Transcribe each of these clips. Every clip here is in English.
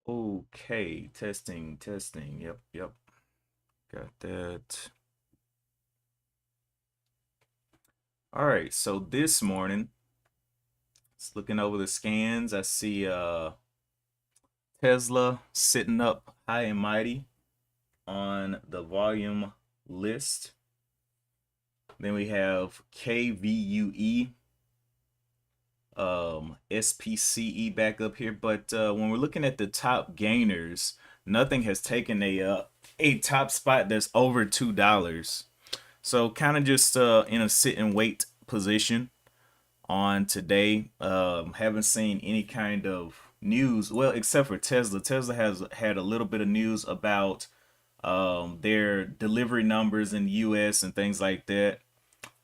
Okay, testing. Yep. Got that. All right, so this morning, just looking over the scans, I see Tesla sitting up high and mighty on the volume list. Then we have KVUE, SPCE back up here. But when we're looking at the top gainers, nothing has taken a top spot that's over $2. So kind of just in a sit and wait position on today. Haven't seen any kind of news, well, except for Tesla. Tesla has had a little bit of news about their delivery numbers in the US and things like that.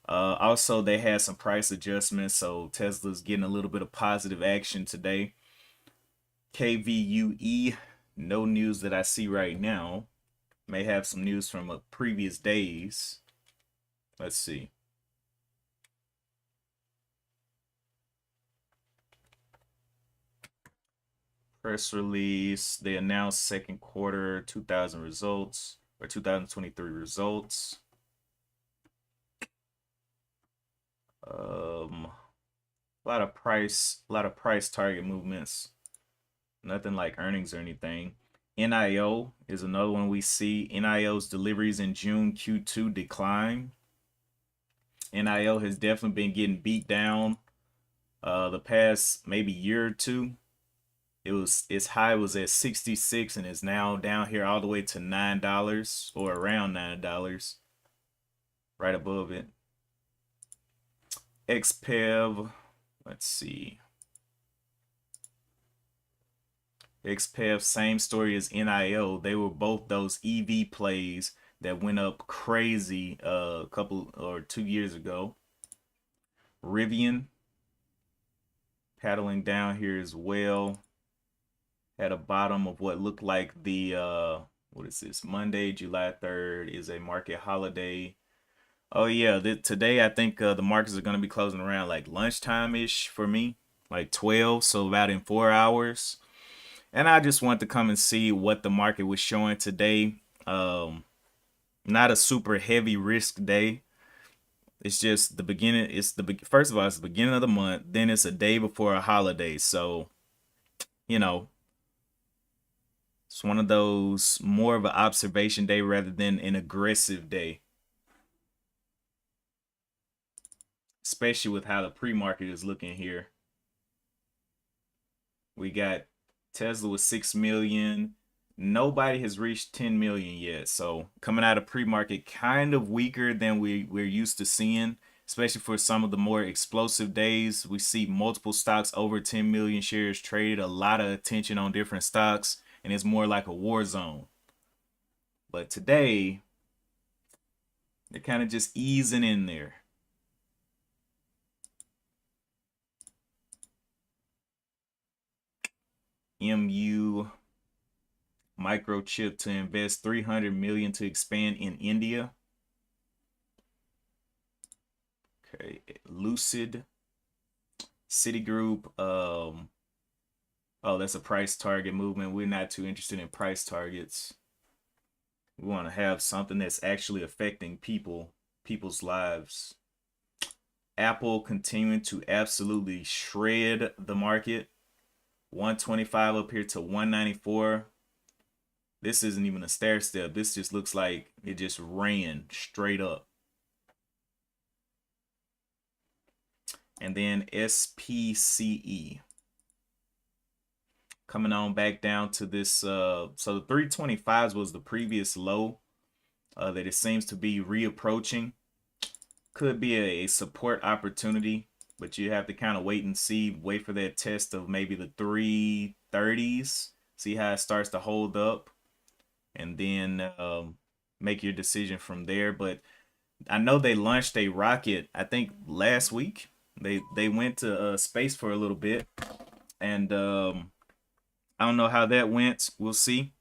Also, they had some price adjustments, so Tesla's getting a little bit of positive action today. KVUE, no news that I see right now. May have some news from previous days. Let's see. Press release. They announced second quarter 2000 results or 2023 results. A lot of price target movements. Nothing like earnings or anything. NIO is another one we see. NIO's deliveries in June Q2 decline. NIO has definitely been getting beat down the past maybe year or two. Its high was at 66 and is now down here all the way to $9 or around $9, right above it. XPEV, let's see. XPEV, same story as NIO. They were both those EV plays that went up crazy a couple or 2 years ago. Rivian paddling down here as well. At a bottom of what looked like the what is this? Monday, July 3rd is a market holiday. Oh yeah, today I think the markets are going to be closing around like lunchtime ish for me, like 12, so about in 4 hours. And I just want to come and see what the market was showing today. Not a super heavy risk day. It's just the beginning. First of all, it's the beginning of the month. Then it's a day before a holiday, so you know it's one of those more of an observation day rather than an aggressive day, especially with how the pre-market is looking here. We got Tesla with 6 million. Nobody has reached 10 million yet. So coming out of pre-market kind of weaker than we're used to seeing, especially for some of the more explosive days. We see multiple stocks over 10 million shares traded, a lot of attention on different stocks, and it's more like a war zone. But today, they're kind of just easing in there. MU microchip to invest 300 million to expand in India. Okay, Lucid, Citigroup. Oh, that's a price target movement. We're not too interested in price targets. We want to have something that's actually affecting people's lives. Apple continuing to absolutely shred the market. 125 up here to 194. This isn't even a stair step. This just looks like it just ran straight up. And then SPCE coming on back down to this. So the 325s was the previous low that it seems to be reapproaching. Could be a support opportunity, but you have to kind of wait and see. Wait for that test of maybe the 330s. See how it starts to hold up, and then make your decision from there. But I know they launched a rocket, I think last week. They went to space for a little bit, and I don't know how that went. We'll see.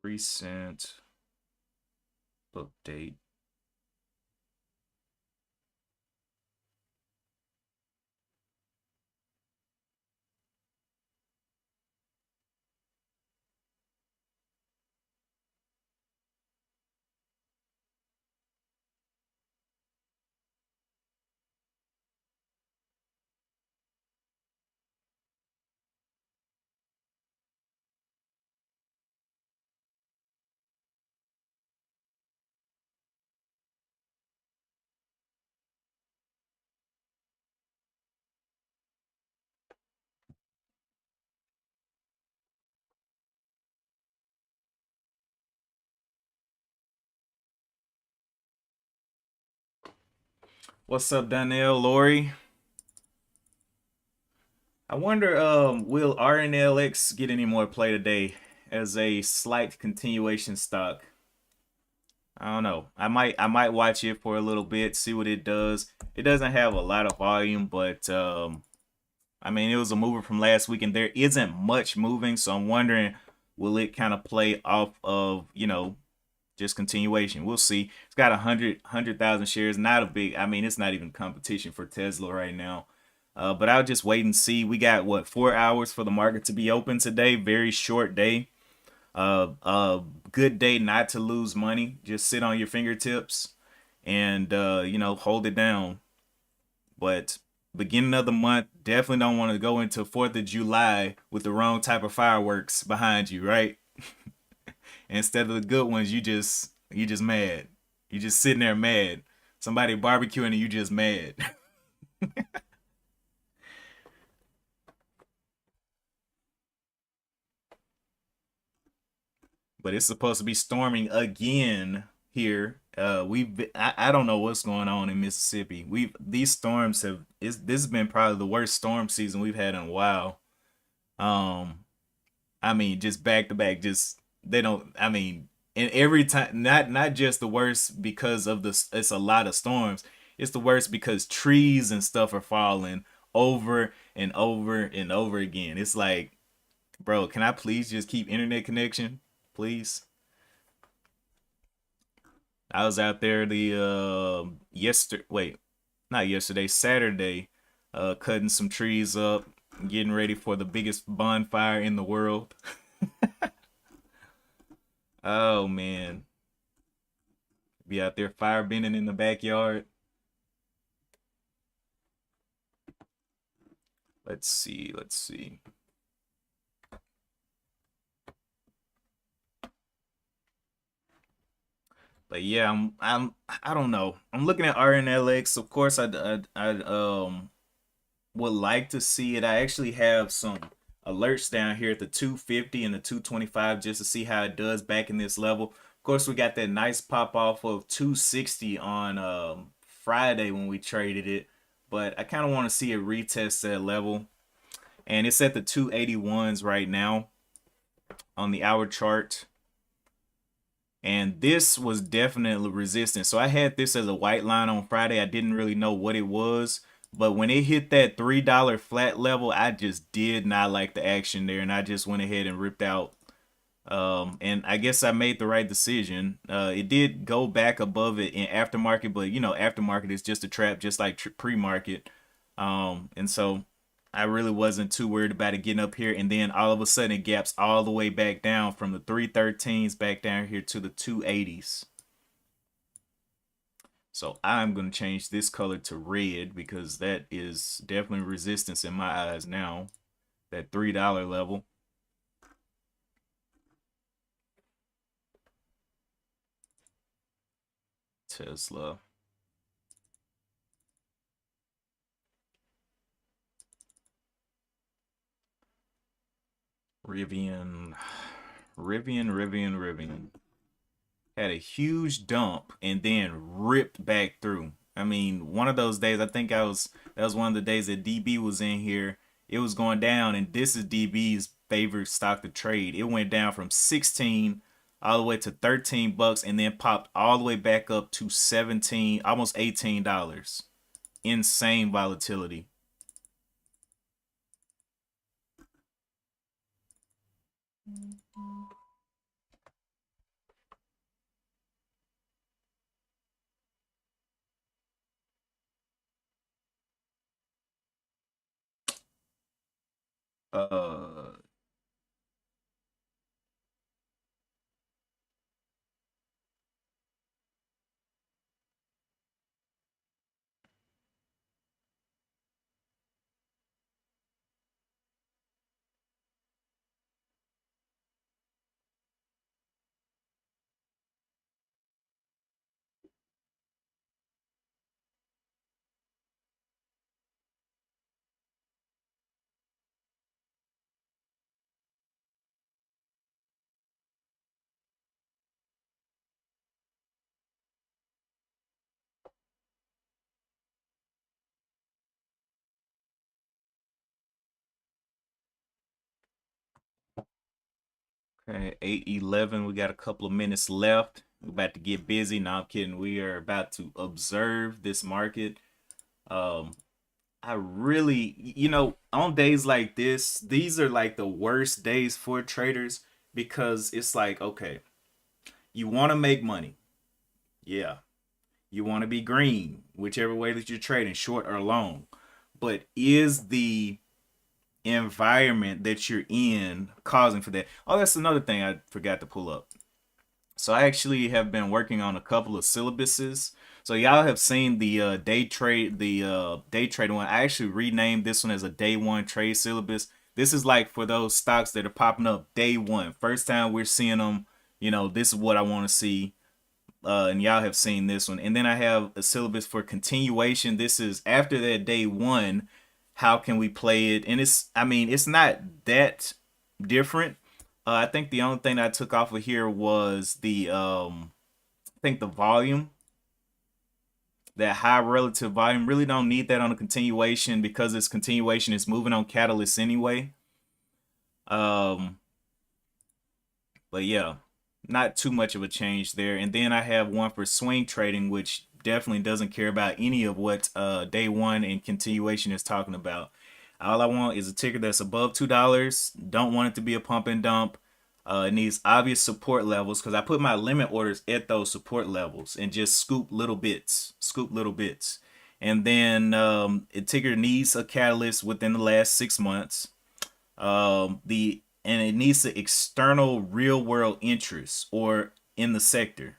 Recent update. What's up, Donnell, Lori? I wonder, will RNLX get any more play today as a slight continuation stock? I don't know. I might watch it for a little bit, see what it does. It doesn't have a lot of volume, but I mean, it was a mover from last week, and there isn't much moving, so I'm wondering, will it kind of play off of, just continuation? We'll see. It's got 100,000 shares. Not a big. I mean, it's not even competition for Tesla right now. But I'll just wait and see. We got what, 4 hours for the market to be open today. Very short day. Good day not to lose money. Just sit on your fingertips and hold it down. But beginning of the month, definitely don't want to go into 4th of July with the wrong type of fireworks behind you, right? Instead of the good ones, you just mad. You just sitting there mad. Somebody barbecuing and you just mad. But it's supposed to be storming again here. I don't know what's going on in Mississippi. These storms this has been probably the worst storm season we've had in a while. Um, I mean, just back to back, just they don't. I mean, and every time, not just the worst because of the. It's a lot of storms. It's the worst because trees and stuff are falling over and over and over again. It's like, bro, can I please just keep internet connection, please? I was out there the yesterday. Wait, not yesterday, Saturday, cutting some trees up, getting ready for the biggest bonfire in the world. Oh man, be out there fire bending in the backyard. Let's see, let's see. But yeah, I don't know. I'm looking at RNLX. Of course, I would like to see it. I actually have some alerts down here at the 250 and the 225 just to see how it does back in this level. Of course, we got that nice pop off of 260 on Friday when we traded it, but I kind of want to see it retest that level. And it's at the 281s right now on the hour chart. And this was definitely resistance. So I had this as a white line on Friday. I didn't really know what it was. But when it hit that $3 flat level, I just did not like the action there. And I just went ahead and ripped out. And I guess I made the right decision. It did go back above it in aftermarket, but aftermarket is just a trap, just like pre-market. And so I really wasn't too worried about it getting up here, and then all of a sudden it gaps all the way back down from the 313s back down here to the 280s. So I'm going to change this color to red because that is definitely resistance in my eyes now. That $3 level. Tesla. Rivian. Rivian. Had a huge dump and then ripped back through. I mean, one of those days, I think that was one of the days that DB was in here. It was going down, and this is DB's favorite stock to trade. It went down from 16 all the way to $13 and then popped all the way back up to 17, almost $18. Insane volatility. Uh, okay, 8:11. We got a couple of minutes left. We're about to get busy. No, I'm kidding. We are about to observe this market. Um, I really, on days like this, these are like the worst days for traders because it's like, okay, you want to make money. Yeah. You want to be green, whichever way that you're trading, short or long. But is the environment that you're in causing for that? Oh, that's another thing I forgot to pull up. So I actually have been working on a couple of syllabuses. So y'all have seen the day trade one. I actually renamed this one as a day one trade syllabus. This is like for those stocks that are popping up day one. First time we're seeing them, this is what I want to see. And y'all have seen this one. And then I have a syllabus for continuation. This is after that day one. How can we play it? And it's not that different. I think the only thing I took off of here was I think the volume, that high relative volume. Really don't need that on a continuation because its continuation is moving on catalysts anyway. Um, but yeah, not too much of a change there. And then I have one for swing trading, which definitely doesn't care about any of what day one and continuation is talking about. All I want is a ticker that's above $2. Don't want it to be a pump and dump. It needs obvious support levels because I put my limit orders at those support levels and just scoop little bits. And then a ticker needs a catalyst within the last 6 months. The and it needs the external real world interest or in the sector.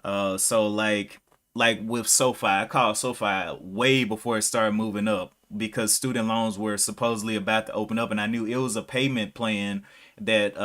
So like with SoFi, I called SoFi way before it started moving up because student loans were supposedly about to open up, and I knew it was a payment plan that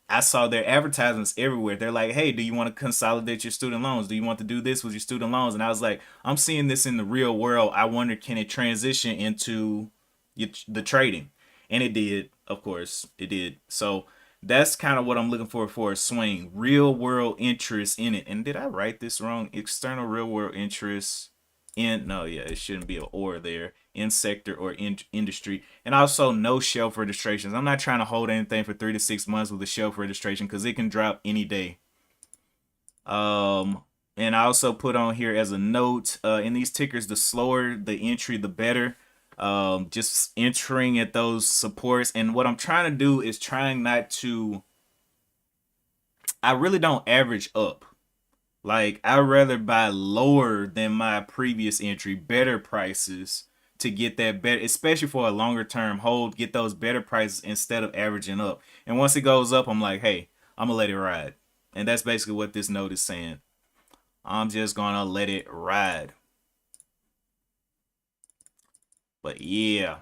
I saw their advertisements everywhere. They're like, "Hey, do you want to consolidate your student loans? Do you want to do this with your student loans?" And I was like, "I'm seeing this in the real world. I wonder can it transition into the trading?" And it did, of course, it did. So that's kind of what I'm looking for a swing. Real world interest in it. And did I write this wrong? External real world interest in no, yeah, it shouldn't be an or there in sector or in industry. And also no shelf registrations. I'm not trying to hold anything for 3 to 6 months with a shelf registration because it can drop any day. Um, and I also put on here as a note in these tickers, the slower the entry, the better. Just entering at those supports. And what I'm trying to do is trying not to. I really don't average up. Like I'd rather buy lower than my previous entry, better prices to get that better, especially for a longer term hold. Get those better prices instead of averaging up. And once it goes up, I'm like, hey, I'm gonna let it ride. And that's basically what this note is saying. I'm just gonna let it ride. But yeah,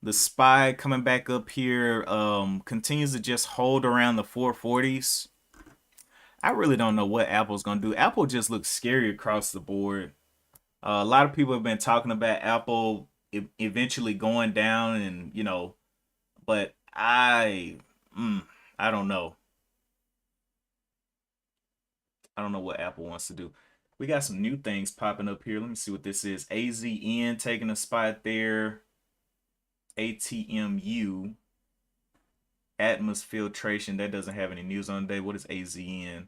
the SPY coming back up here continues to just hold around the 440s. I really don't know what Apple's gonna do. Apple just looks scary across the board. A lot of people have been talking about Apple eventually going down, and but I don't know. I don't know what Apple wants to do. We got some new things popping up here. Let me see what this is. AZN taking a spot there. ATMU, Atmos Filtration. That doesn't have any news on today. What is AZN?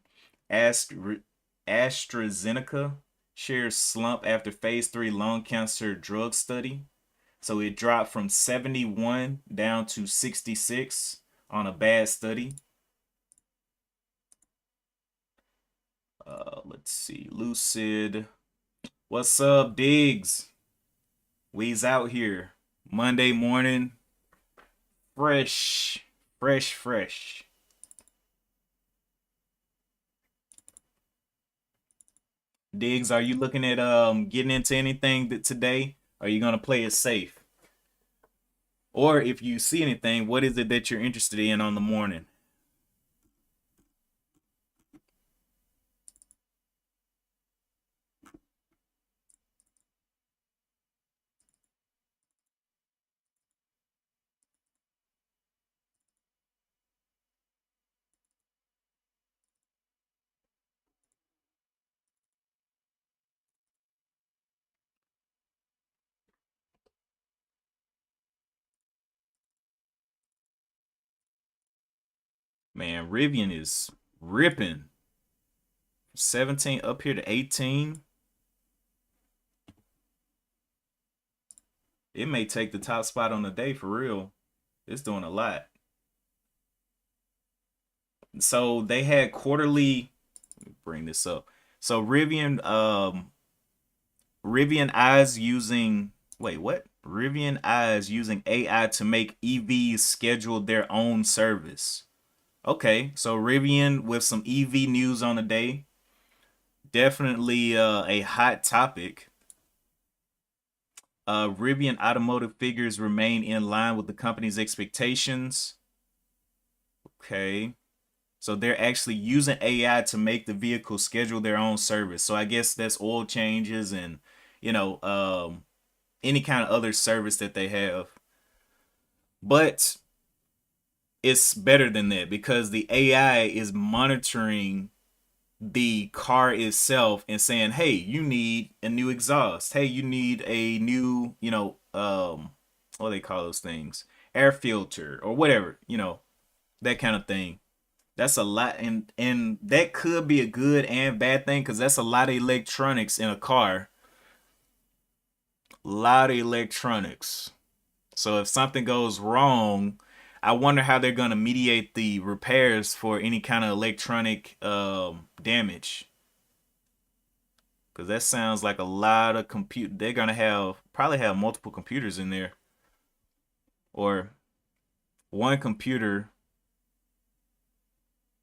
AstraZeneca shares slump after phase 3 lung cancer drug study. So it dropped from 71 down to 66 on a bad study. Let's see. Lucid. What's up, Diggs? We's out here. Monday morning, fresh, fresh. Diggs, are you looking at getting into anything today? Are you gonna play it safe? Or if you see anything, what is it that you're interested in on the morning? Man, Rivian is ripping. 17 up here to 18. It may take the top spot on the day for real. It's doing a lot. So they had quarterly. Let me bring this up. So Rivian Eyes using wait, what? Rivian Eyes using AI to make EVs schedule their own service. Okay, so Rivian with some EV news on the day. Definitely a hot topic. Rivian automotive figures remain in line with the company's expectations. Okay. So they're actually using AI to make the vehicle schedule their own service. So I guess that's oil changes and, you know, any kind of other service that they have. But it's better than that because the AI is monitoring the car itself and saying, "Hey, you need a new exhaust. Hey, you need a new, what do they call those things? Air filter or whatever, that kind of thing." That's a lot, and that could be a good and bad thing because that's a lot of electronics in a car. A lot of electronics. So if something goes wrong, I wonder how they're gonna mediate the repairs for any kind of electronic damage. Because that sounds like a lot of compute. They're gonna probably have multiple computers in there, or one computer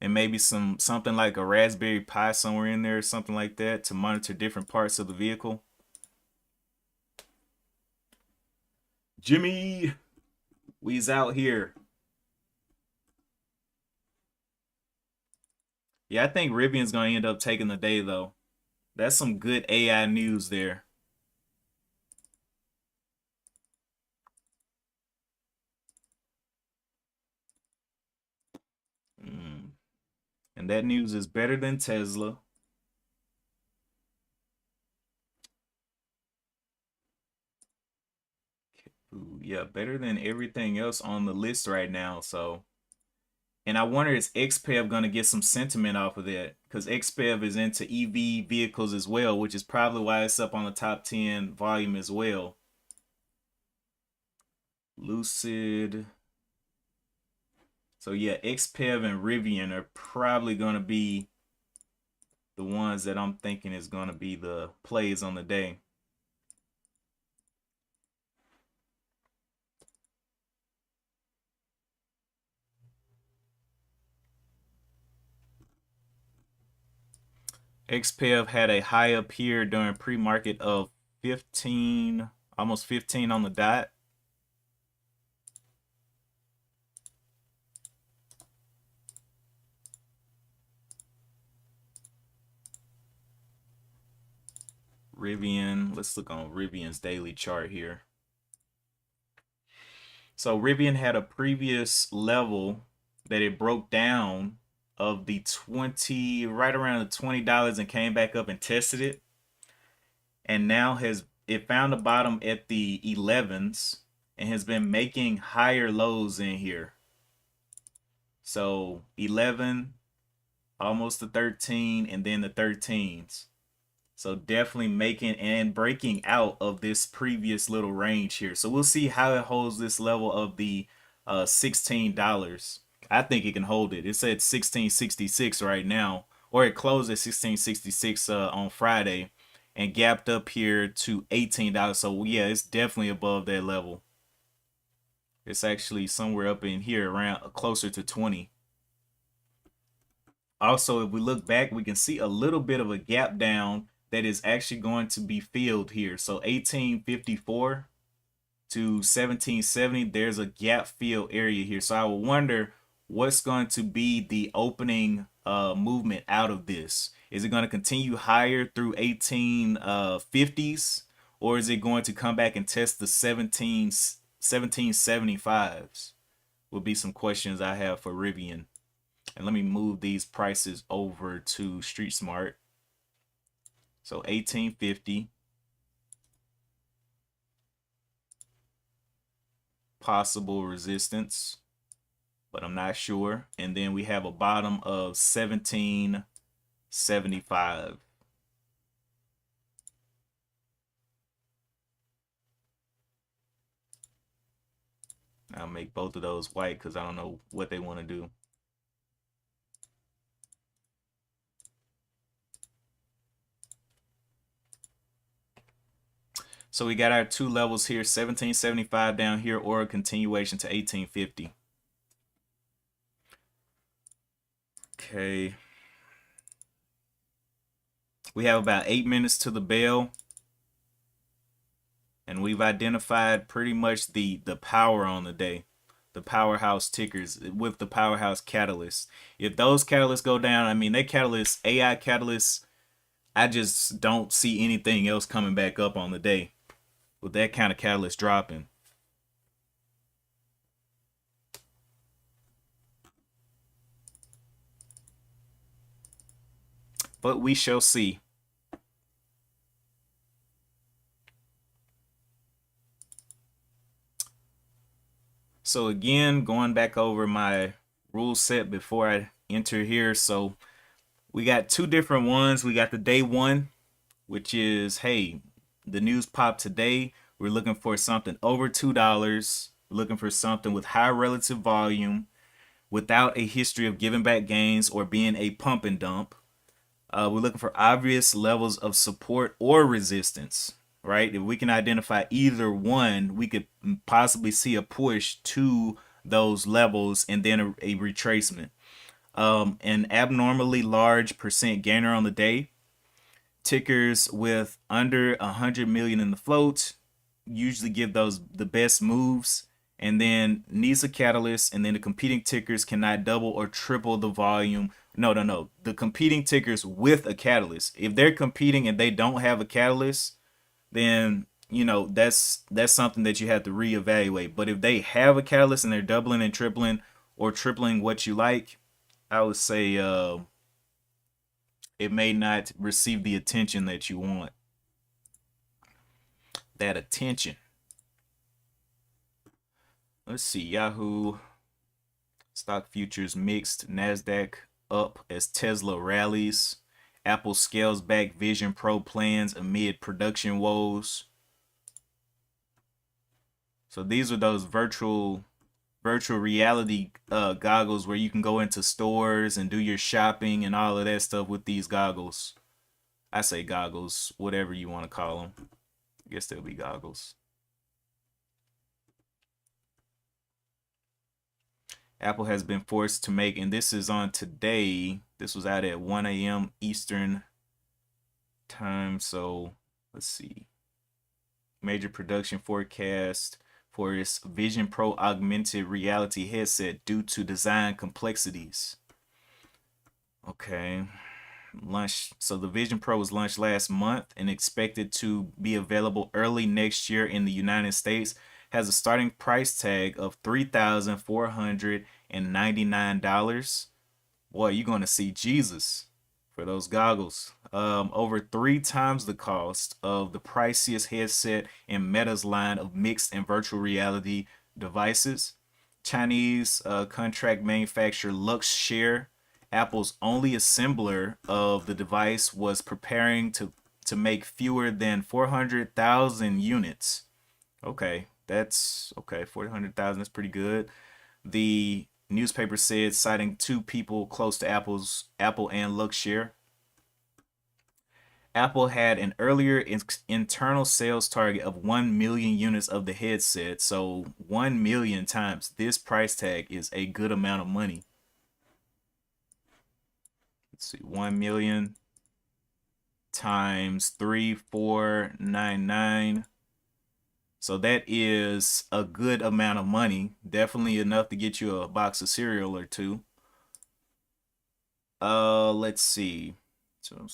and maybe something like a Raspberry Pi somewhere in there, or something like that, to monitor different parts of the vehicle. Jimmy, we's out here. Yeah, I think Rivian's gonna end up taking the day though. That's some good AI news there. Mm. And that news is better than Tesla. Ooh, yeah, better than everything else on the list right now. So, and I wonder is XPEV gonna get some sentiment off of that? Because XPEV is into EV vehicles as well, which is probably why it's up on the top 10 volume as well. Lucid. So yeah, XPEV and Rivian are probably gonna be the ones that I'm thinking is gonna be the plays on the day. XPEV had a high up here during pre-market of 15, almost 15 on the dot. Rivian, let's look on Rivian's daily chart here. So Rivian had a previous level that it broke down of the 20, right around the $20 and came back up and tested it. And now it found the bottom at the 11s and has been making higher lows in here. So 11, almost the 13, and then the 13s. So definitely making and breaking out of this previous little range here. So we'll see how it holds this level of the $16. I think it can hold it. It's at 1666 right now, or it closed at 1666 on Friday and gapped up here to $18. So yeah, it's definitely above that level. It's actually somewhere up in here around closer to 20. Also, if we look back, we can see a little bit of a gap down that is actually going to be filled here. So 1854 to 1770, there's a gap fill area here. So I will wonder what's going to be the opening movement out of this. Is it going to continue higher through 1850s, or is it going to come back and test the 1775s? Would be some questions I have for Rivian. And let me move these prices over to Street Smart. So 1850. Possible resistance, but I'm not sure. And then we have a bottom of 1775. I'll make both of those white because I don't know what they want to do. So we got our two levels here, 1775 down here, or a continuation to 1850. Okay. We have about 8 minutes to the bell. And we've identified pretty much the power on the day. The powerhouse tickers with the powerhouse catalysts. If those catalysts go down, I mean, they catalysts, AI catalysts, I just don't see anything else coming back up on the day with that kind of catalyst dropping. But we shall see. So again, going back over my rule set before I enter here. So we got two different ones. We got the day one, which is, hey, the news popped today. We're looking for something over $2. We're looking for something with high relative volume, without a history of giving back gains or being a pump and dump. We're looking for obvious levels of support or resistance, right? If we can identify either one, we could possibly see a push to those levels and then a retracement. An abnormally large percent gainer on the day. Tickers with under 100 million in the float usually give those the best moves, and then needs a catalyst, and then the competing tickers cannot double or triple the volume. No. The competing tickers with a catalyst. If they're competing and they don't have a catalyst, then that's something that you have to reevaluate. But if they have a catalyst and they're doubling and tripling or tripling what you like, I would say it may not receive the attention that you want. That attention. Let's see, Yahoo stock futures mixed, NASDAQ up as Tesla rallies, Apple scales back Vision Pro plans amid production woes. So these are those virtual reality goggles where you can go into stores and do your shopping and all of that stuff with these goggles. I say goggles, whatever you want to call them. I guess they'll be goggles. Apple has been forced to make, and this is on today. This was out at 1 a.m. Eastern time. So let's see. Major production forecast for its Vision Pro augmented reality headset due to design complexities. Okay. Launch. So the Vision Pro was launched last month and expected to be available early next year in the United States. Has a starting price tag of $3,499. Boy, you're going to see Jesus for those goggles. Over 3 times the cost of the priciest headset in Meta's line of mixed and virtual reality devices. Chinese contract manufacturer Luxshare, Apple's only assembler of the device, was preparing to make fewer than 400,000 units. Okay, that's okay. 400,000, that's pretty good. The newspaper said, citing 2 people close to Apple and Luxshare. Apple had an earlier internal sales target of 1 million units of the headset. So 1 million times this price tag is a good amount of money. Let's see, 1 million times 3499. So that is a good amount of money. Definitely enough to get you a box of cereal or two. Let's see. So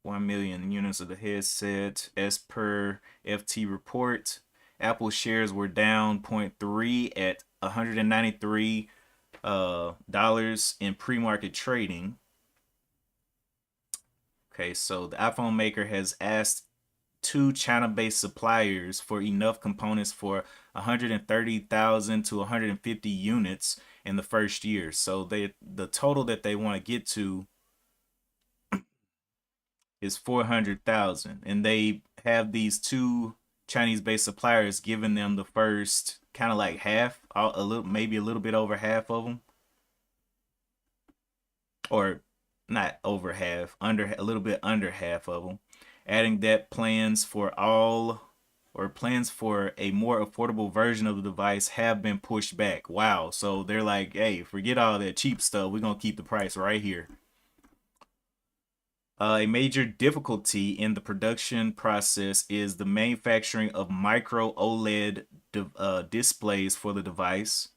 1 million units of the headset. As per FT report, Apple shares were down 0.3 at $193 dollars in pre-market trading. Okay, so the iPhone maker has asked two China-based suppliers for enough components for 130,000 to 150 units in the first year. So the total that they want to get to is 400,000, and they have these two Chinese-based suppliers giving them the first kind of like half, a little, maybe a little bit over half of them, or not over half, under a little bit under half of them. Adding that plans for all or plans for a more affordable version of the device have been pushed back. Wow. So they're like, hey, forget all that cheap stuff. We're going to keep the price right here. A major difficulty in the production process is the manufacturing of micro OLED displays for the device.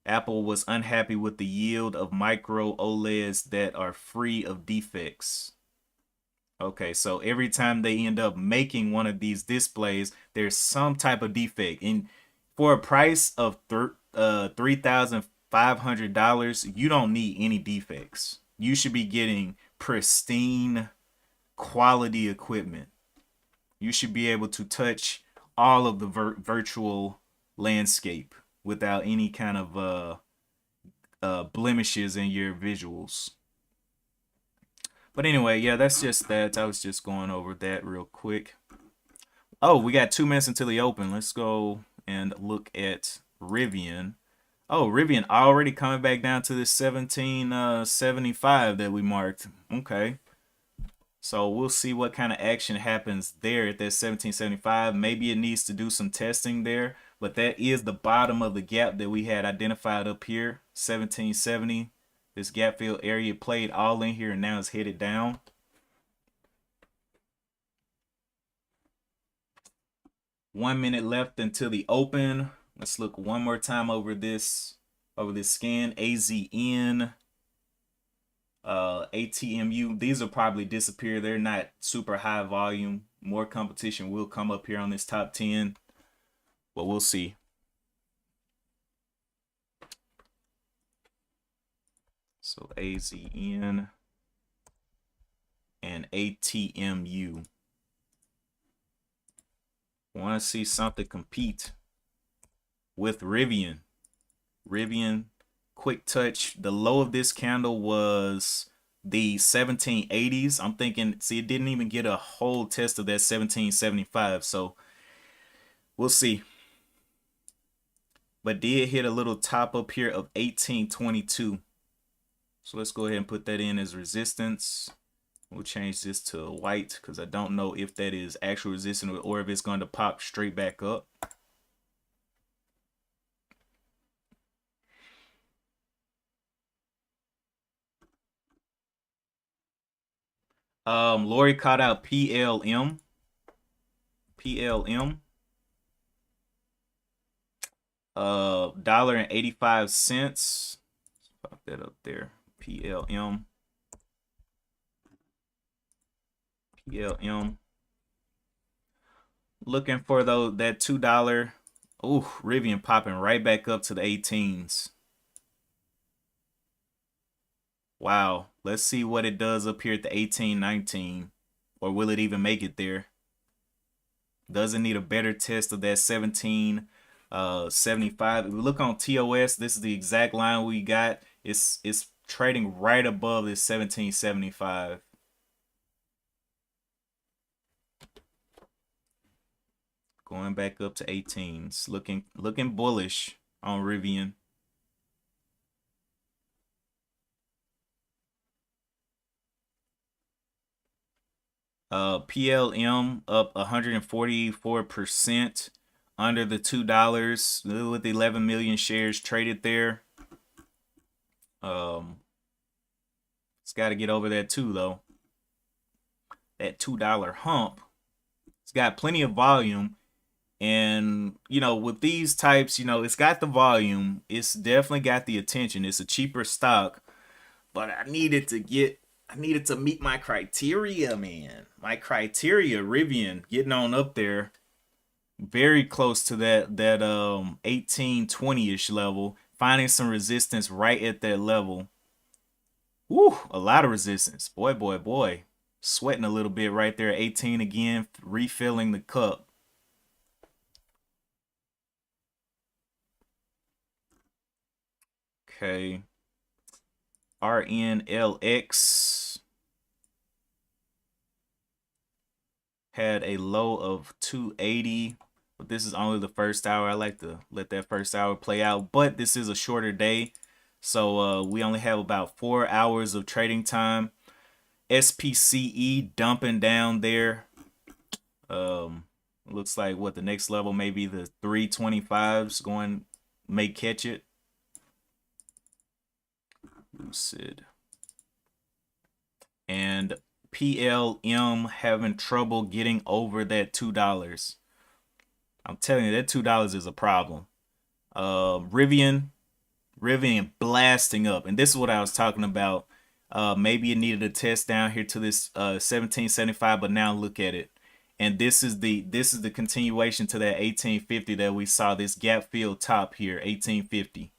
Apple was unhappy with the yield of micro OLEDs that are free of defects. Okay, so every time they end up making one of these displays, there's some type of defect. And for a price of $3,500, you don't need any defects. You should be getting pristine quality equipment. You should be able to touch all of the virtual landscape without any kind of blemishes in your visuals. But anyway, yeah, that's just that. I was just going over that real quick. Oh, we got 2 minutes until the open. Let's go and look at Rivian. Oh, Rivian already coming back down to this 1775 that we marked. Okay. So we'll see what kind of action happens there at that 1775. Maybe it needs to do some testing there, but that is the bottom of the gap that we had identified up here, 1770. This gap fill area played all in here and now it's headed down. One minute left until the open. Let's look one more time over this scan. AZN, ATMU. These will probably disappear. They're not super high volume. More competition will come up here on this top 10, but we'll see. So AZN and ATMU. Want to see something compete with Rivian. Rivian, quick touch. The low of this candle was the 1780s. I'm thinking, see, it didn't even get a whole test of that 1775. So we'll see. But did hit a little top up here of 1822. So let's go ahead and put that in as resistance. We'll change this to white because I don't know if that is actual resistance or if it's going to pop straight back up. Lori caught out PLM. PLM. $1.85. Pop that up there. PLM. PLM. Looking for that $2. Ooh, Rivian popping right back up to the 18s. Wow. Let's see what it does up here at the 1819. Or will it even make it there? Doesn't need a better test of that 1775. If we look on TOS, this is the exact line we got. It's trading right above this 1775. Going back up to 18s. Looking bullish on Rivian. PLM up 144% under the $2 with 11 million shares traded there. It's got to get over that too, though. That $2 hump. It's got plenty of volume. And, with these types, it's got the volume. It's definitely got the attention. It's a cheaper stock. But I needed to meet my criteria, man. My criteria, Rivian, getting on up there. Very close to that 1820-ish level. Finding some resistance right at that level. Woo, a lot of resistance. Boy, boy, boy. Sweating a little bit right there. 18 again, refilling the cup. Okay. RNLX had a low of 280, but this is only the first hour. I like to let that first hour play out, but this is a shorter day, so we only have about 4 hours of trading time. SPCE dumping down there. Looks like the next level may be the 325s may catch it. Lucid. And PLM having trouble getting over that $2. I'm telling you, that $2 is a problem. Rivian blasting up, and this is what I was talking about. Maybe it needed a test down here to this 1775, but now look at it, and this is the continuation to that 1850 that we saw. This gap fill top here, 1850.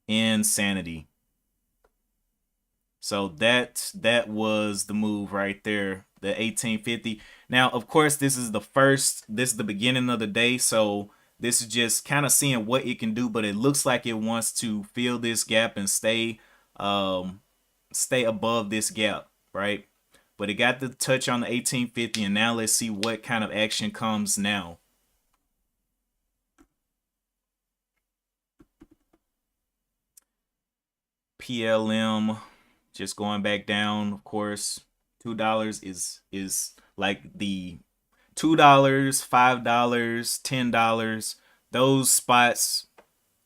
Insanity. So that was the move right there, the 1850. Now, of course, this is the beginning of the day, so this is just kind of seeing what it can do, but it looks like it wants to fill this gap and stay above this gap, right? But it got the touch on the 1850, and now let's see what kind of action comes now. PLM just going back down, of course. $2 is like the $2, $5, $10. Those spots,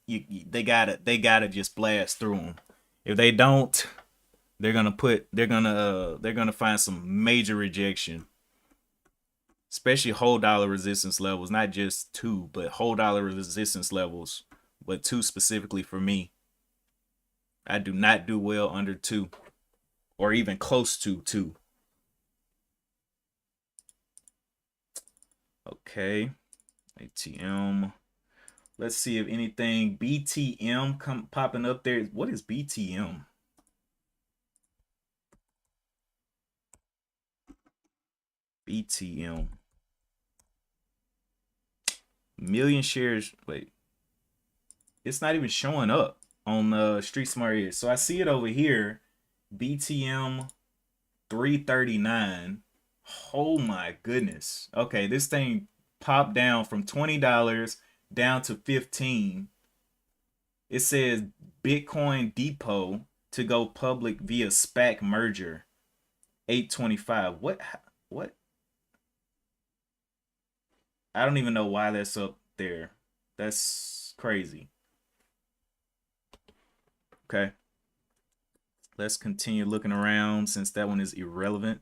they gotta just blast through them. If they don't, they're gonna find some major rejection. Especially whole dollar resistance levels, not just two, but whole dollar resistance levels, but two specifically for me. I do not do well under 2 or even close to 2. Okay, ATM. Let's see if anything BTM popping up there. What is BTM? BTM. Million shares. Wait. It's not even showing up on Street Smart Edge. So I see it over here. BTM 339. Oh my goodness. Okay, this thing popped down from $20 down to 15. It says Bitcoin Depot to go public via SPAC merger. 825. What? I don't even know why that's up there. That's crazy. Okay. Let's continue looking around since that one is irrelevant.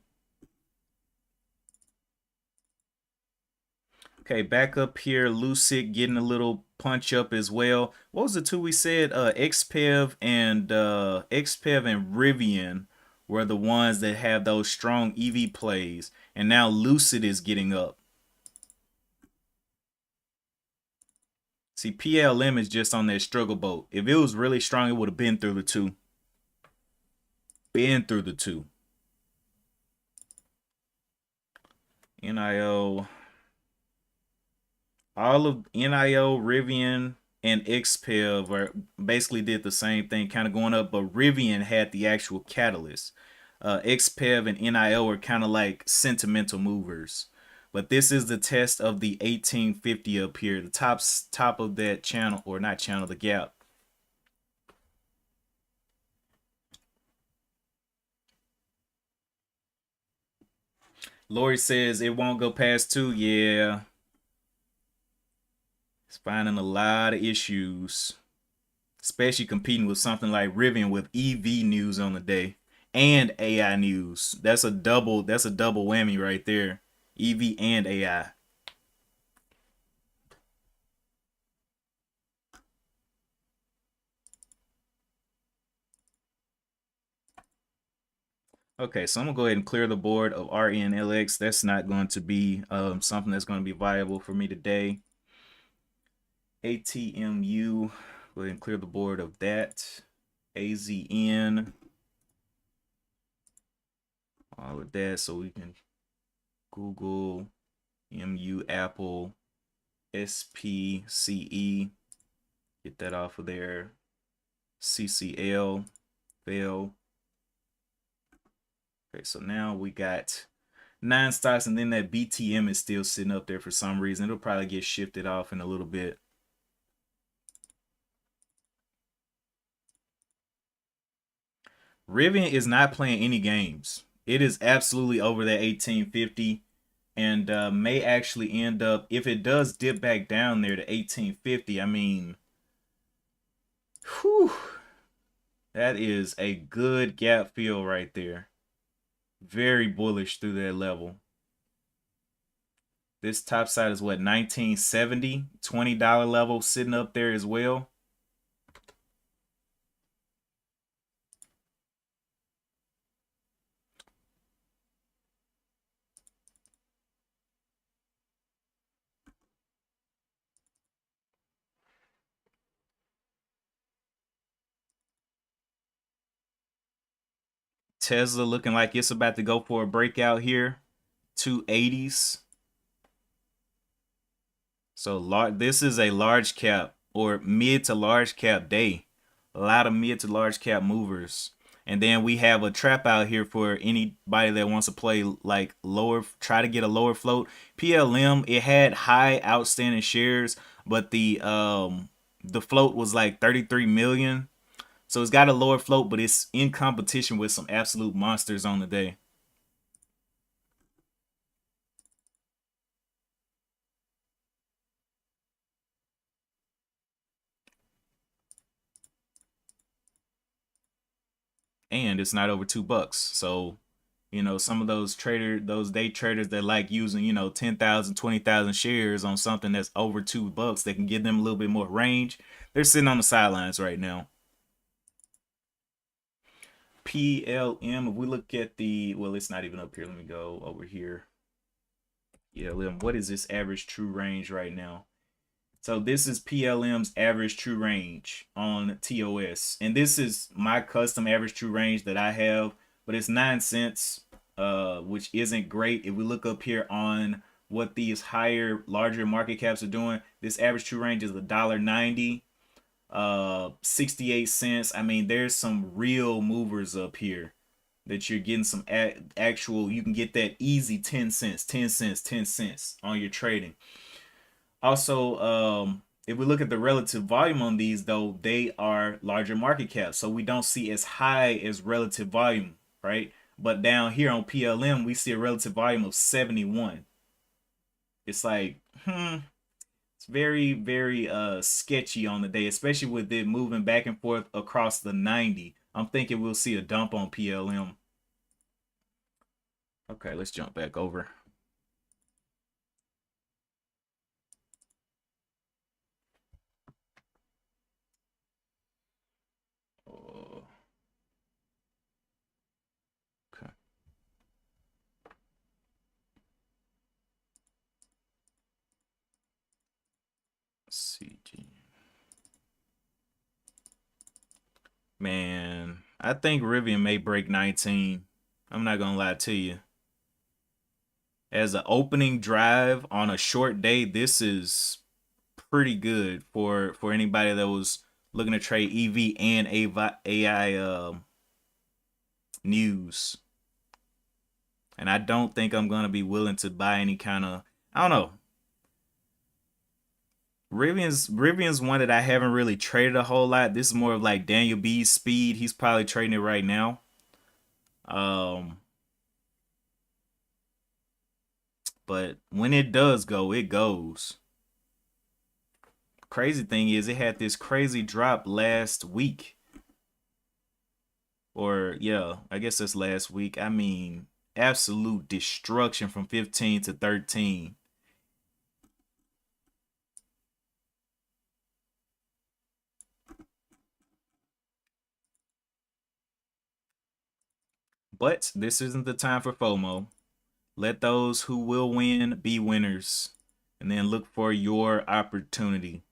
Okay, back up here, Lucid getting a little punch up as well. What was the two we said? XPEV and Rivian were the ones that have those strong EV plays, and now Lucid is getting up. See, PLM is just on that struggle boat. If it was really strong, it would have been through the two. NIO. All of NIO, Rivian, and XPEV basically did the same thing, kind of going up, but Rivian had the actual catalyst. XPEV and NIO are kind of like sentimental movers. But this is the test of the 1850 up here, the top of that channel, or not channel, the gap. Lori says it won't go past 2. Yeah. It's finding a lot of issues, especially competing with something like Rivian with EV news on the day and AI news. That's a double whammy right there. EV and AI. Okay, so I'm gonna go ahead and clear the board of RNLX. That's not going to be something that's going to be viable for me today. ATMU, go ahead and clear the board of that. AZN, all of that, so we can Google, MU, Apple, SPCE, get that off of there. CCL, fail. Okay, so now we got 9 stocks, and then that BTM is still sitting up there for some reason. It'll probably get shifted off in a little bit. Rivian is not playing any games. It is absolutely over that 1850 and may actually end up, if it does dip back down there to 1850, I mean, whew, that is a good gap fill right there. Very bullish through that level. This top side is what, 1970, $20 level sitting up there as well. Tesla looking like it's about to go for a breakout here. 280s. So this is a large cap or mid to large cap day. A lot of mid to large cap movers. And then we have a trap out here for anybody that wants to play like lower, try to get a lower float. PLM, it had high outstanding shares, but the float was like 33 million. So it's got a lower float, but it's in competition with some absolute monsters on the day. And it's not over $2. So, some of those day traders that like using, 10,000, 20,000 shares on something that's over $2 that can give them a little bit more range. They're sitting on the sidelines right now. PLM, if we look at well, it's not even up here. Let me go over here. PLM, what is this average true range right now? So this is PLM's average true range on TOS. And this is my custom average true range that I have, but it's 9 cents, which isn't great. If we look up here on what these higher, larger market caps are doing, this average true range is $1.90, 68 cents. I mean, there's some real movers up here that you're getting some actual, you can get that easy 10 cents, 10 cents, 10 cents on your trading. Also, if we look at the relative volume on these, though, they are larger market caps, so we don't see as high as relative volume, right? But down here on PLM, we see a relative volume of 71. It's like, it's very, very sketchy on the day, especially with it moving back and forth across the 90. I'm thinking we'll see a dump on PLM. Okay, let's jump back over. Okay. CG. Man, I think Rivian may break 19. I'm not gonna lie to you. As an opening drive on a short day, this is pretty good for anybody that was looking to trade EV and AI news. And I don't think I'm gonna be willing to buy any kind of, I don't know. Rivian's one that I haven't really traded a whole lot. This is more of like Daniel B's speed. He's probably trading it right now. Um, But when it does go, it goes. Crazy thing is, it had this crazy drop last week. Or, yeah, I guess that's last week. I mean, absolute destruction from 15 to 13. But this isn't the time for FOMO. Let those who will win be winners. And then look for your opportunity.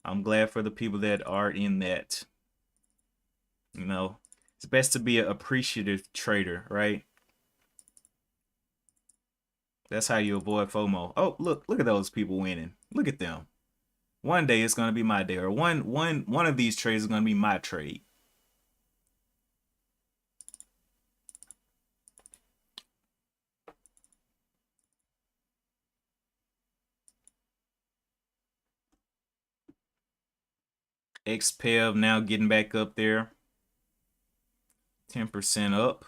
I'm glad for the people that are in that. You know, it's best to be an appreciative trader, right? That's how you avoid FOMO. Oh, look at those people winning. Look at them. One day it's gonna be my day, or one of these trades is gonna be my trade. XPEV now getting back up there, 10% up.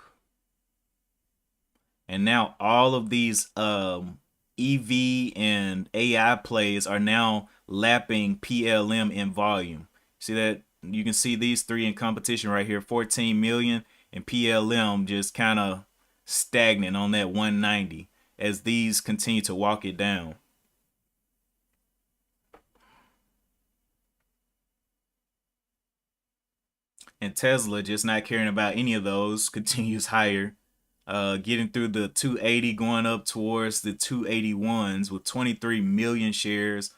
And now all of these EV and AI plays are now lapping PLM in volume. See that? You can see these three in competition right here, 14 million, and PLM just kind of stagnant on that 190 as these continue to walk it down. And Tesla just not caring about any of those, continues higher, getting through the 280, going up towards the 281s with 23 million shares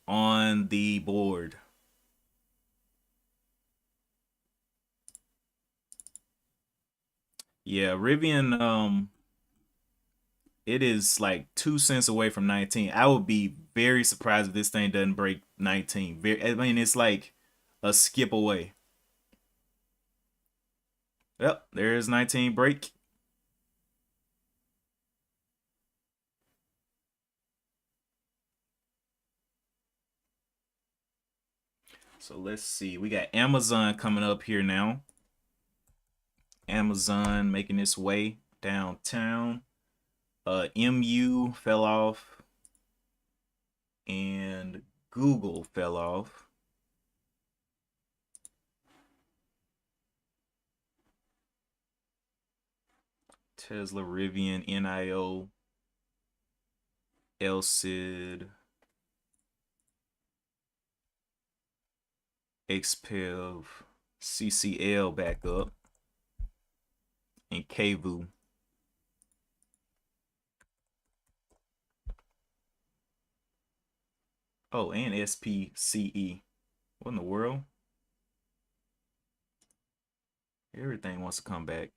on the board. Yeah, Rivian, it is like 2 cents away from 19. I would be very surprised if this thing doesn't break 19. I mean, it's like a skip away. Yep, there's 19 break. So let's see. We got Amazon coming up here now. Amazon making its way downtown. MU fell off. And Google fell off. Tesla, Rivian, NIO, LCID, XPEV, CCL back up, and KVU. Oh, and SPCE. What in the world? Everything wants to come back.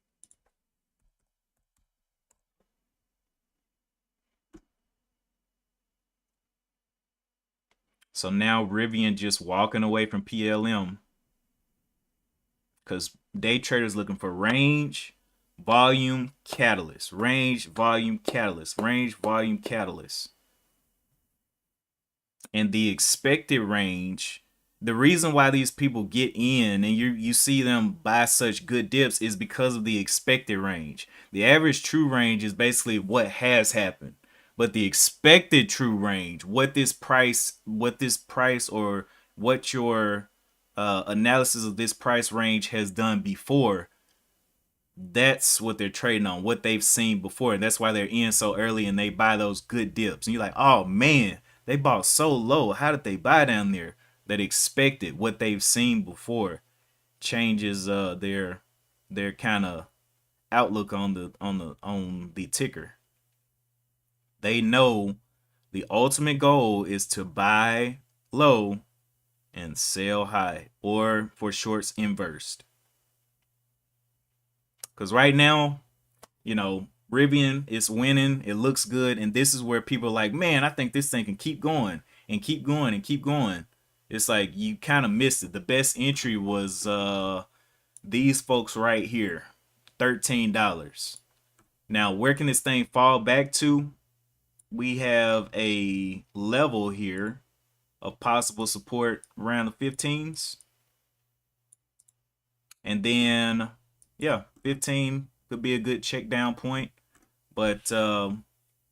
So now Rivian just walking away from PLM because day traders looking for range, volume, catalyst, range, volume, catalyst, range, volume, catalyst. And the expected range, the reason why these people get in and you see them buy such good dips is because of the expected range. The average true range is basically what has happened, but the expected true range, what this price or what your analysis of this price range has done before, that's what they're trading on, what they've seen before. And that's why they're in so early and they buy those good dips. And you're like, oh man, they bought so low. How did they buy down there? That expected what they've seen before changes their kind of outlook on the ticker. They know the ultimate goal is to buy low and sell high, or for shorts inversed. Because right now, Rivian is winning. It looks good. And this is where people are like, man, I think this thing can keep going and keep going and keep going. It's like you kind of missed it. The best entry was these folks right here, $13. Now, where can this thing fall back to? We have a level here of possible support around the 15s. And then, yeah, 15 could be a good check down point. But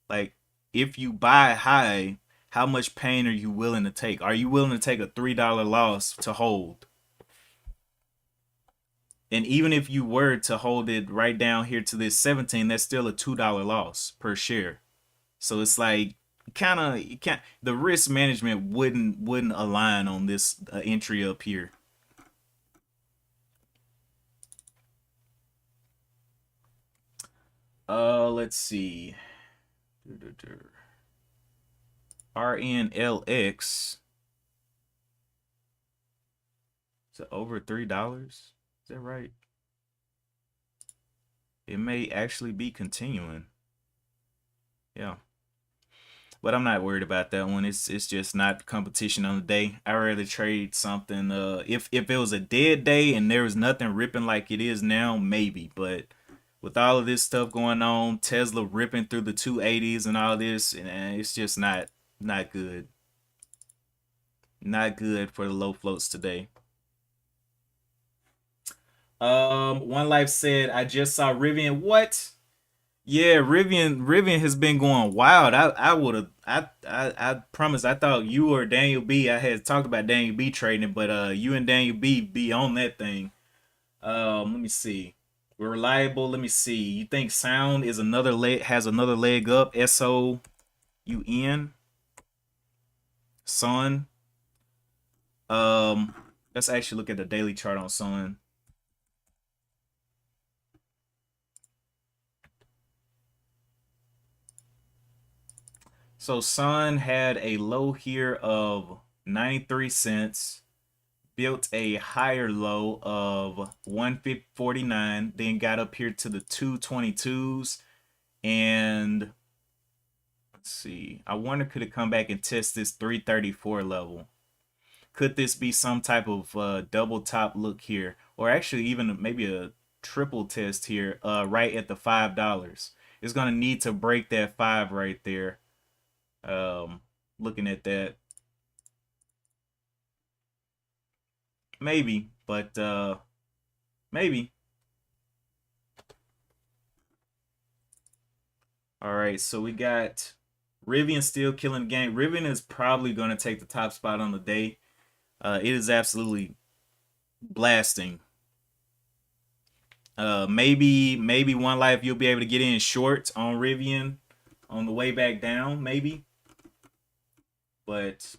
like if you buy high, how much pain are you willing to take? Are you willing to take a $3 loss to hold? And even if you were to hold it right down here to this 17, that's still a $2 loss per share. So it's like kind of you can't the risk management wouldn't align on this entry up here. Let's see. RNLX. Is it over $3? Is that right? It may actually be continuing. Yeah. But I'm not worried about that one. It's just not competition on the day. I rather trade something. If it was a dead day and there was nothing ripping like it is now, maybe. But with all of this stuff going on, Tesla ripping through the 280s and all this, and it's just not good. Not good for the low floats today. One Life said, I just saw Rivian. What? Yeah, Rivian has been going wild. I would have I promise I thought you or Daniel B. I had talked about Daniel B trading, but you and Daniel B be on that thing. Let me see. We're reliable. Let me see. You think Sound is another leg has another leg up? SOUN Sun. Um, let's actually look at the daily chart on Sun. So Sun had a low here of 93 cents, built a higher low of 149, then got up here to the 222s, and let's see. I wonder could it come back and test this 334 level? Could this be some type of double top look here, or actually even maybe a triple test here, right at the $5? It's gonna need to break that 5 right there. Looking at that, maybe, but maybe. All right, so we got Rivian still killing the game. Rivian is probably going to take the top spot on the day. It is absolutely blasting. Maybe One Life you'll be able to get in short on Rivian on the way back down, maybe. But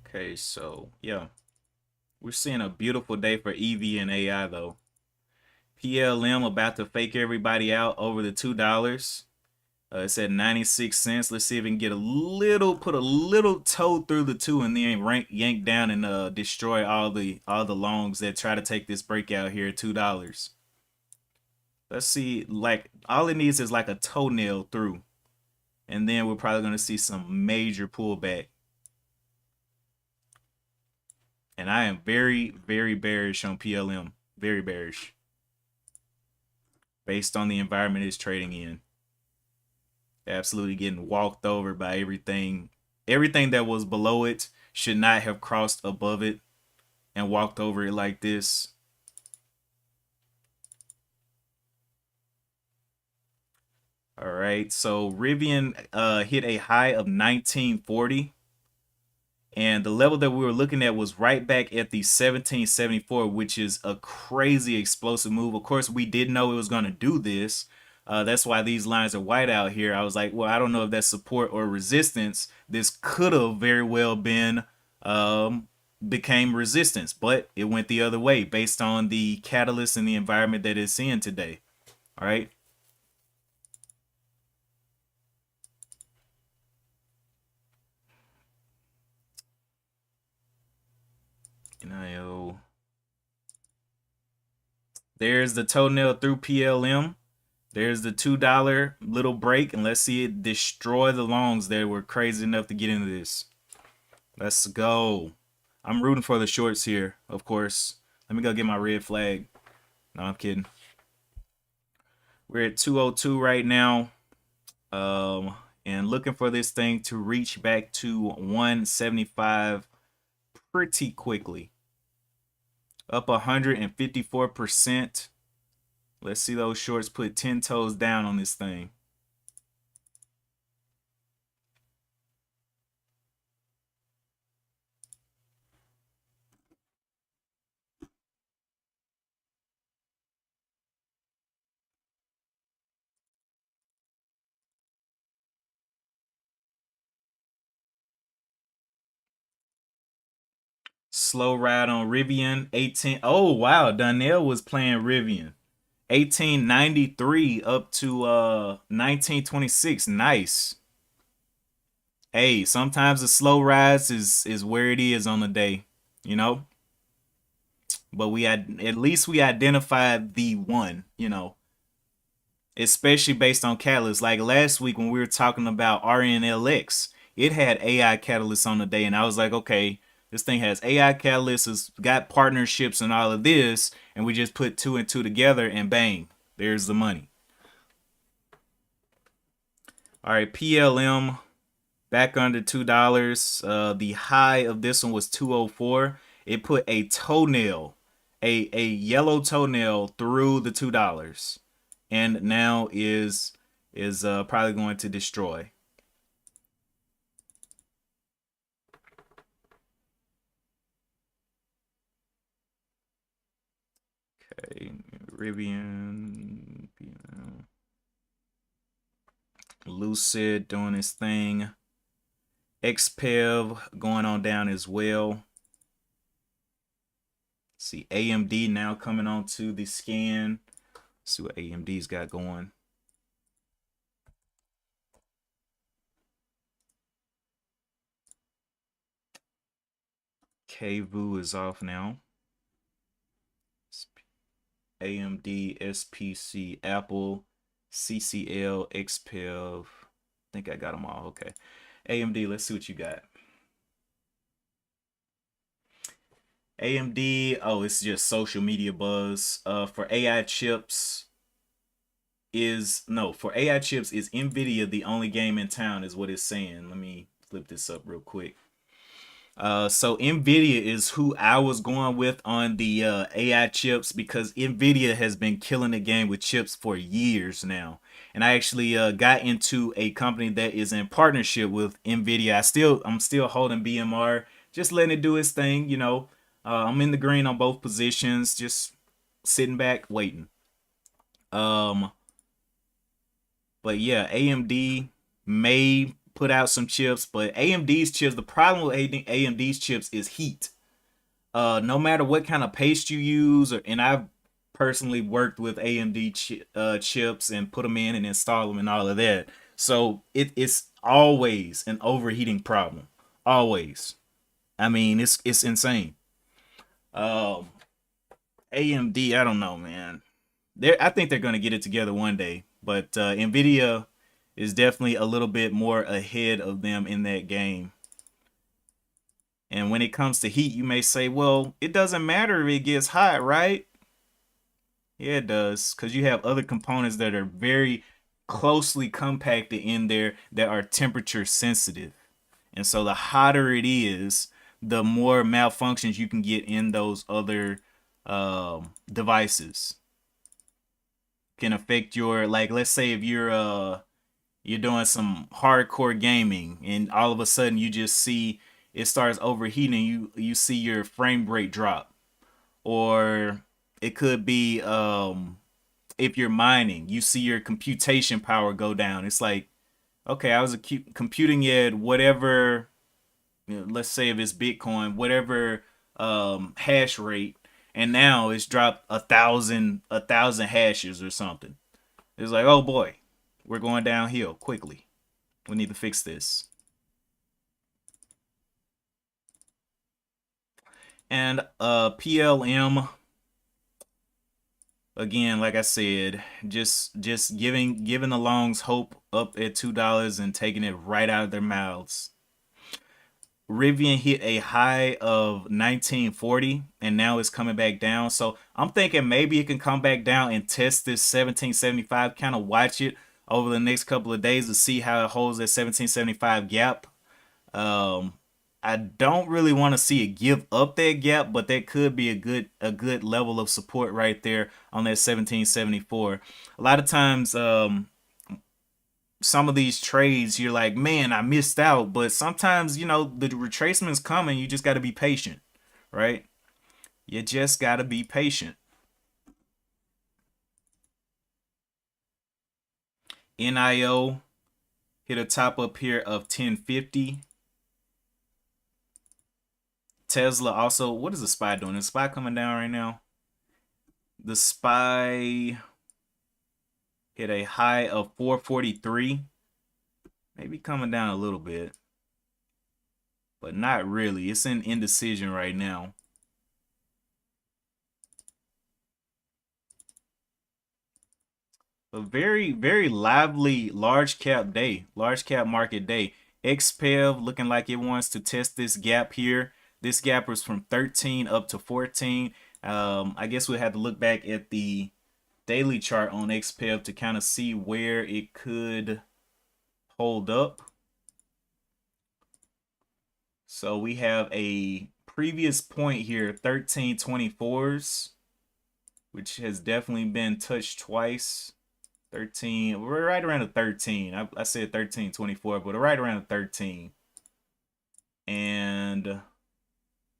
okay, so yeah, we're seeing a beautiful day for EV and AI though. PLM about to fake everybody out over the $2. It's at 96 cents. Let's see if we can get put a little toe through the 2 and then yank down and destroy all the longs that try to take this breakout here at $2. Let's see, like all it needs is like a toenail through, and then we're probably gonna see some major pullback. And I am very, very bearish on PLM. Very bearish. Based on the environment it's trading in. Absolutely getting walked over by everything. Everything that was below it should not have crossed above it and walked over it like this. All right, so Rivian hit a high of 1940. And the level that we were looking at was right back at the 1774, which is a crazy explosive move. Of course, we didn't know it was going to do this. That's why these lines are white out here. I was like, well, I don't know if that's support or resistance. This could have very well been became resistance, but it went the other way based on the catalyst and the environment that it's in today. All right. NIO. There's the toenail through PLM. There's the $2 little break, and let's see it destroy the longs that were crazy enough to get into this. Let's go. I'm rooting for the shorts here, of course. Let me go get my red flag. No, I'm kidding. We're at 202 right now. And looking for this thing to reach back to 175 pretty quickly. Up 154%. Let's see those shorts put 10 toes down on this thing. Slow ride on Rivian 18. Oh wow, Donnell was playing Rivian. 1893 up to 1926. Nice. Hey, sometimes the slow rise is where it is on the day, you know? But we had at least we identified the one, especially based on catalysts. Like last week when we were talking about RNLX, it had AI catalysts on the day, and I was like, okay, this thing has AI catalysts, it's got partnerships and all of this, and we just put two and two together, and bang, there's the money. All right, PLM back under $2. The high of this one was 204. It put a toenail, a yellow toenail through the $2, and now is probably going to destroy. Okay, Rivian, Lucid doing his thing. XPEV going on down as well. See AMD now coming on to the scan. Let's see what AMD's got going. KVU is off now. AMD, SPC, Apple, CCL, XPEV. I think I got them all. Okay. AMD, let's see what you got. AMD, oh, it's just social media buzz. For AI chips, for AI chips, is Nvidia the only game in town, is what it's saying. Let me flip this up real quick. So Nvidia is who I was going with on the AI chips, because Nvidia has been killing the game with chips for years now. And I actually got into a company that is in partnership with Nvidia. I'm still holding BMR, just letting it do its thing. I'm in the green on both positions, just sitting back waiting. Um, but yeah, AMD may put out some chips, but AMD's chips, the problem with AMD's chips is heat. No matter what kind of paste you use, and I've personally worked with AMD chips and put them in and install them and all of that. So it's always an overheating problem. Always. I mean, it's insane. Um, AMD, I don't know, man. I think they're gonna get it together one day, but Nvidia is definitely a little bit more ahead of them in that game. And when it comes to heat, you may say, well, it doesn't matter if it gets hot, right? Yeah, it does, because you have other components that are very closely compacted in there that are temperature sensitive. And so the hotter it is, the more malfunctions you can get in those other devices. Can affect your, like, let's say if you're doing some hardcore gaming and all of a sudden you just see it starts overheating, you see your frame rate drop. Or it could be if you're mining, you see your computation power go down. It's like, okay, I was computing at whatever, let's say if it's Bitcoin, whatever hash rate, and now it's dropped a thousand hashes or something. It's like, oh boy, we're going downhill quickly. We need to fix this. And PLM, again, like I said, just giving the longs hope up at $2 and taking it right out of their mouths. Rivian hit a high of 1940 and now it's coming back down. So I'm thinking maybe it can come back down and test this 1775, kind of watch it over the next couple of days to see how it holds that 1775 gap. Um, I don't really want to see it give up that gap, but that could be a good level of support right there on that 1774. A lot of times, some of these trades, you're like, man, I missed out. But sometimes, the retracement's coming. You just got to be patient, right? You just got to be patient. NIO hit a top up here of 1050. Tesla also, what is the SPY doing? Is SPY coming down right now? The SPY hit a high of 443. Maybe coming down a little bit, but not really. It's in indecision right now. A very, very lively large cap day, large cap market day. XPEV looking like it wants to test this gap here. This gap was from 13 up to 14. I guess we'll have to look back at the daily chart on XPEV to kind of see where it could hold up. So we have a previous point here, 1324s, which has definitely been touched twice. 13, we're right around the 13. I said 1324, but right around the 13. And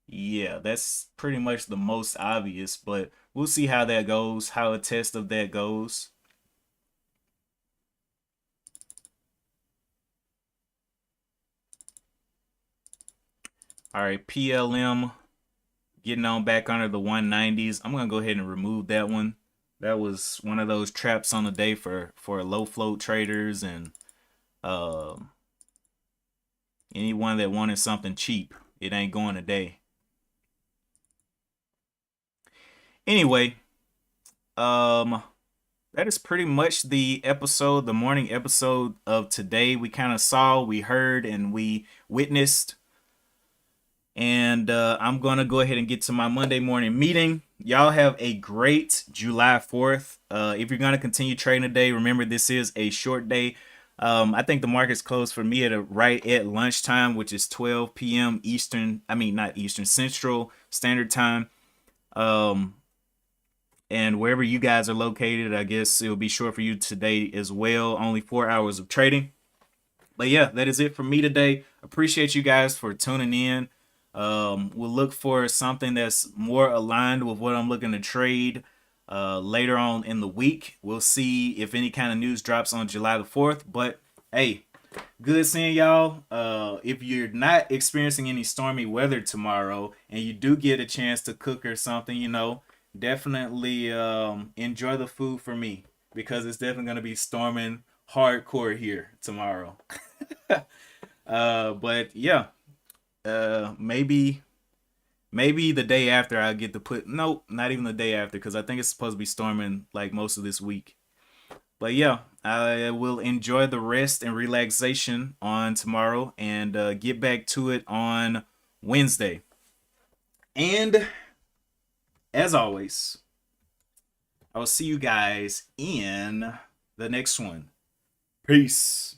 yeah, that's pretty much the most obvious, but we'll see how that goes, how a test of that goes. All right, PLM getting on back under the 190s. I'm going to go ahead and remove that one. That was one of those traps on the day for low float traders and anyone that wanted something cheap. It ain't going today. Anyway, that is pretty much the episode, the morning episode of today. We kind of saw, we heard, and we witnessed. And I'm going to go ahead and get to my Monday morning meeting. Y'all have a great July 4th. If you're going to continue trading today, remember this is a short day. I think the market's closed for me right at lunchtime, which is 12 p.m. Eastern. I mean, not Eastern, Central Standard Time. And wherever you guys are located, I guess it'll be short for you today as well. Only 4 hours of trading. But yeah, that is it for me today. Appreciate you guys for tuning in. We'll look for something that's more aligned with what I'm looking to trade later on in the week. We'll see if any kind of news drops on July the 4th. But hey, good seeing y'all. If you're not experiencing any stormy weather tomorrow and you do get a chance to cook or something, definitely enjoy the food for me, because it's definitely going to be storming hardcore here tomorrow. But yeah, maybe the day after I get to nope, not even the day after, because I think it's supposed to be storming like most of this week. But yeah, I will enjoy the rest and relaxation on tomorrow and get back to it on Wednesday. And as always, I will see you guys in the next one. Peace.